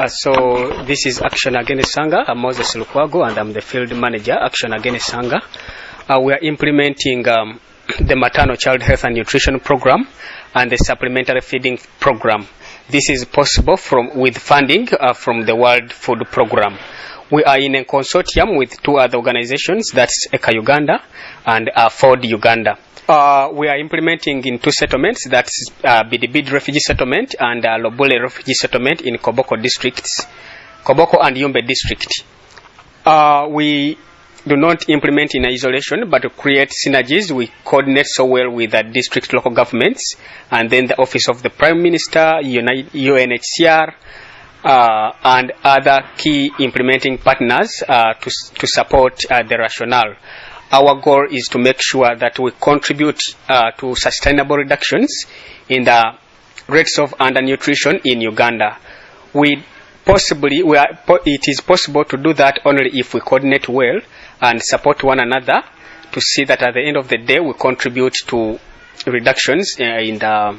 So this is Action Against Hunger. I'm Moses Lukwago and I'm the field manager, Action Against Hunger. We are implementing the maternal child health and nutrition program and the supplementary feeding program. This is possible with funding from the World Food Program. We are in a consortium with two other organizations, that's ECA Uganda and Ford Uganda. We are implementing in two settlements, that's Bidibid Refugee Settlement and Lobole Refugee Settlement in Koboko districts, Koboko and Yumbe district. We do not implement in isolation, but to create synergies. We coordinate so well with the district local governments and then the Office of the Prime Minister, UNHCR, and other key implementing partners to support the rationale. Our goal is to make sure that we contribute to sustainable reductions in the rates of undernutrition in Uganda. It is possible to do that only if we coordinate well and support one another to see that at the end of the day we contribute to reductions in the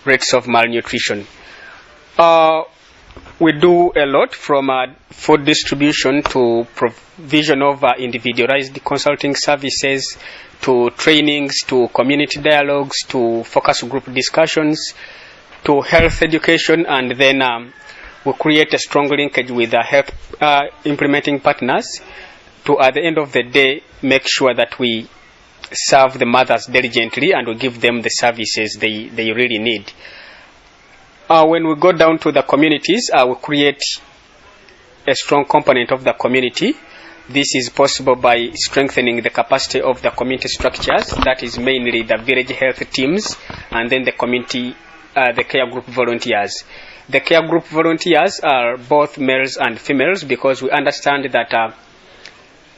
rates of malnutrition. We do a lot from food distribution to provision of individualized consulting services to trainings to community dialogues to focus group discussions to health education, and then we create a strong linkage with the health implementing partners to at the end of the day make sure that we serve the mothers diligently and we give them the services they really need. When we go down to the communities, we create a strong component of the community. This is possible by strengthening the capacity of the community structures, that is mainly the village health teams and then the community, the care group volunteers. The care group volunteers are both males and females because we understand that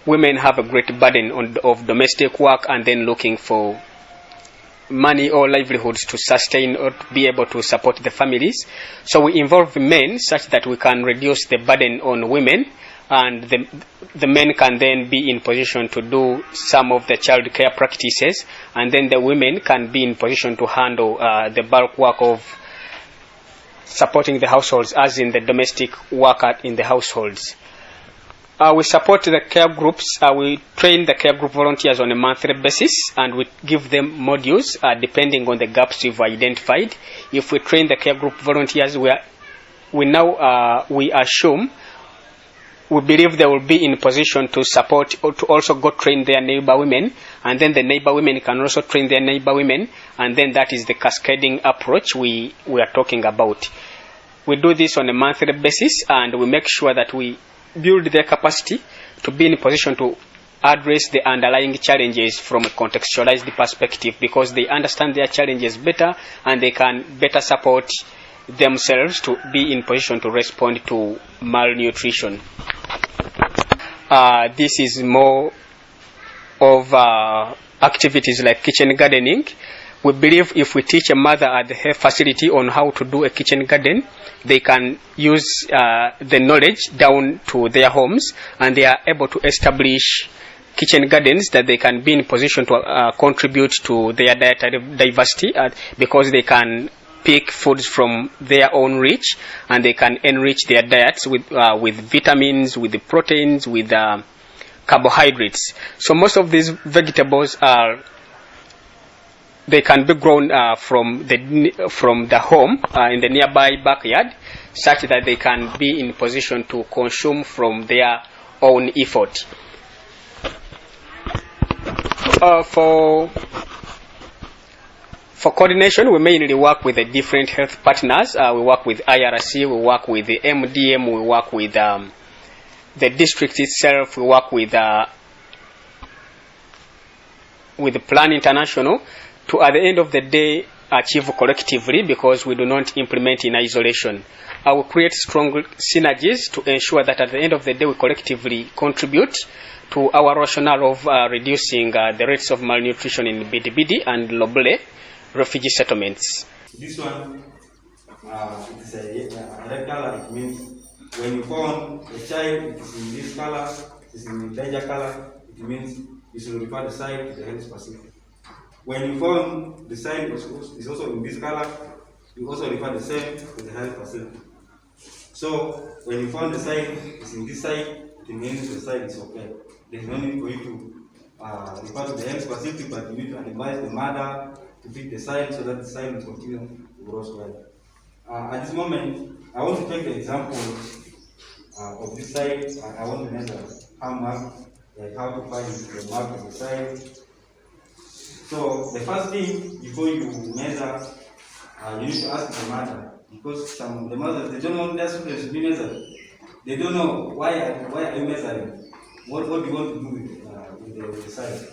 women have a great burden of domestic work and then looking for money or livelihoods to sustain or to be able to support the families. So we involve men such that we can reduce the burden on women, and the men can then be in position to do some of the child care practices, and then the women can be in position to handle the bulk work of supporting the households, as in the domestic worker in the households. We support the care groups. We train the care group volunteers on a monthly basis and we give them modules depending on the gaps we've identified. If we train the care group volunteers, we assume, we believe they will be in position to support or to also go train their neighbor women, and then the neighbor women can also train their neighbor women, and then that is the cascading approach we are talking about. We do this on a monthly basis and we make sure that we build their capacity to be in a position to address the underlying challenges from a contextualized perspective, because they understand their challenges better and they can better support themselves to be in position to respond to malnutrition. This is more of activities like kitchen gardening. We believe if we teach a mother at the health facility on how to do a kitchen garden, they can use the knowledge down to their homes and they are able to establish kitchen gardens that they can be in position to contribute to their dietary diversity because they can pick foods from their own reach and they can enrich their diets with vitamins, with the proteins, with carbohydrates. So most of these vegetables they can be grown from the home in the nearby backyard, such that they can be in position to consume from their own effort. For coordination, we mainly work with the different health partners. We work with IRC, we work with the MDM, we work with the district itself, we work with the Plan International, to at the end of the day achieve collectively, because we do not implement in isolation. I will create strong synergies to ensure that at the end of the day we collectively contribute to our rationale of reducing the rates of malnutrition in Bidibidi and Lobole refugee settlements. This one, it is a red color. It means when you found a child, it is in this color, it is in the danger color, it means you should refer the site to the health facility. When you found the sign is also in this color, you also refer the same to the health facility. So when you found the side is in this side, it means the side is okay. There's no need for you to refer to the health facility, but you need to advise the mother to feed the side so that the side will continue to grow well. At this moment, I want to take the example of this side. I want to measure how much, like how to find the mark of the side. So the first thing before you measure, you need to ask the mother, because some the mothers, they don't want their children to be measured. They don't know why are you measuring? What do you want to do with the size?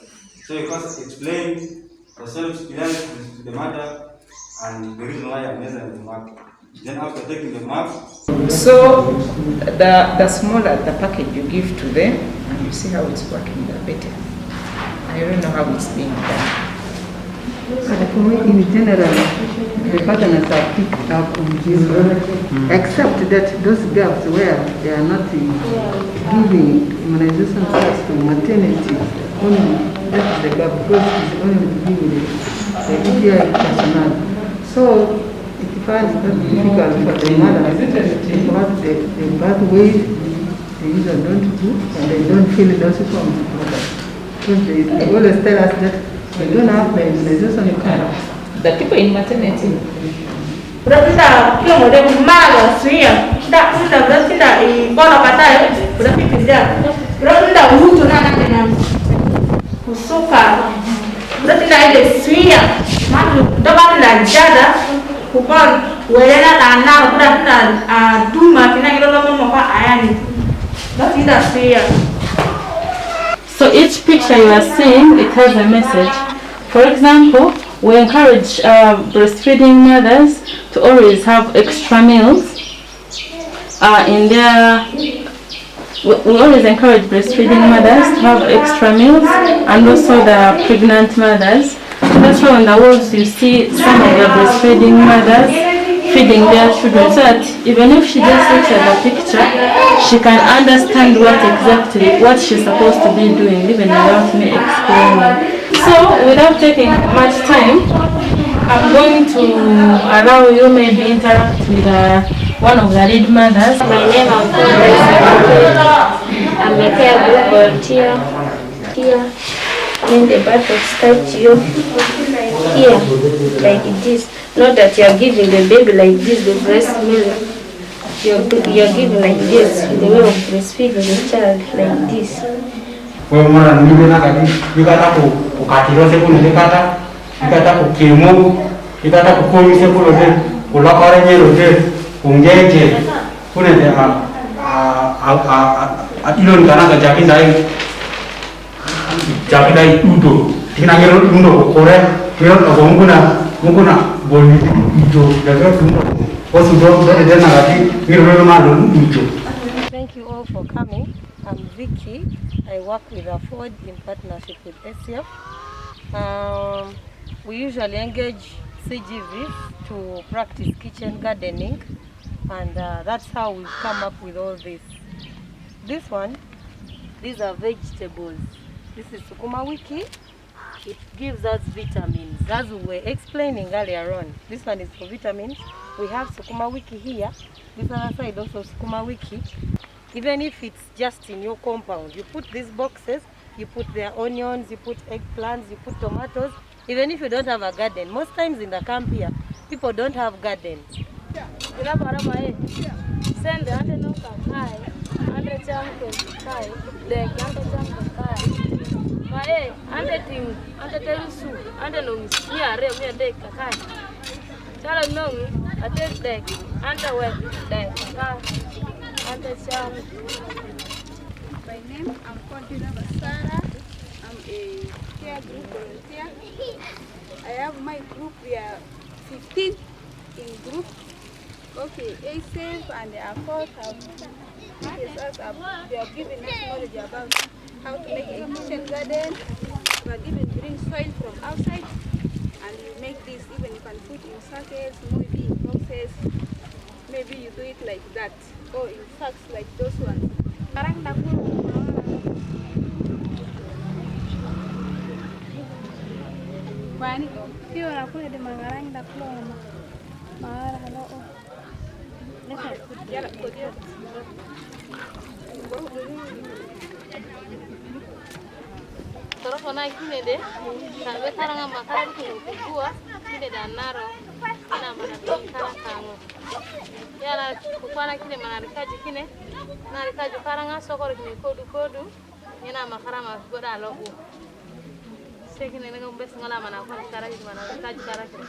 So you first explain the self-reliance to the mother and the reason why I'm measuring the mark. Then after taking the mark. So the smaller the package you give to them, and you see how it's working, the better. I don't know how it's being done. In general, the partners are picked up on this, except that those girls where they are not giving immunization first to maternity, only that's the gap, because it's only giving the EDI personnel. So it finds it difficult for the mothers because the birth weight they usually don't do, and they don't feel those forms. Because they always tell us that they don't have the immunization card. The people in maternity. Berarti kio model maga suya, berarti bola patai, berarti tidak. Berarti hutu nana dengan kusuka, berarti ada suya, malu dapat jada, kupon, welena tanah, berarti duma, tina kita lama apa ayani, berarti tidak suya. So each picture you are seeing, it has a message. For example, we encourage breastfeeding mothers to always have extra meals in their. We always encourage breastfeeding mothers to have extra meals, and also the pregnant mothers. That's why on the walls you see some of the breastfeeding mothers feeding their children, so that even if she just looks at the picture, she can understand what she's supposed to be doing, even without me explaining. So without taking much time, I'm going to allow you maybe interact with one of the lead mothers. My name is I'm a care group volunteer here in the birth of statue here, like this. Not that you are giving the baby like this, the breast milk. You are giving like this, the way of breastfeeding the child like this. Well, man, you got to Katiro Sepu, you got to Kimu, you got to Kumi Sepu, Ulakare, Ungeje, Punete, Ilon Kanaka Japindai, Japindai Udo, Tinagero Undo, Kore, Kiron of Muguna, Boni, Udo, the girl was to go to the Denagati, Udo. Thank you all for coming. I'm Vicky. I work with Afford in partnership with SCF. We usually engage CGVs to practice kitchen gardening, and that's how we've come up with all this. This one, these are vegetables. This is Sukuma Wiki. It gives us vitamins, as we were explaining earlier on. This one is for vitamins. We have Sukuma Wiki here. This other side also Sukuma Wiki. Even if it's just in your compound, you put these boxes, you put their onions, you put eggplants, you put tomatoes. Even if you don't have a garden, most times in the camp here, people don't have gardens. Send the ante no kakai, ante champo kai, the ante champo kai. Mae, ante ting, ante terusu, ante no misia re mi ante kakai. Chala no, ante dek, ante we dek kakai. My name, I'm Contina Basara. I'm a care group volunteer. I have my group, we are 15 in group. Okay, ASAFE and the Afford they are giving us knowledge about how to make a kitchen garden, but even bring soil from outside, and you make this, even you can put in sachets, maybe in boxes, maybe you do it like that. Oh, in sacks like those ones. Toro kona kine de, sabe karanga makara kine kugua, kine da naro, ina mana kara kango. Yala kukwana kine mana rikaji kine, na rikaji karanga sokoro kine kodu, ina makara magoda logo. Sekine nengo bes ngala mana kwana kara kine mana rikaji kara kine.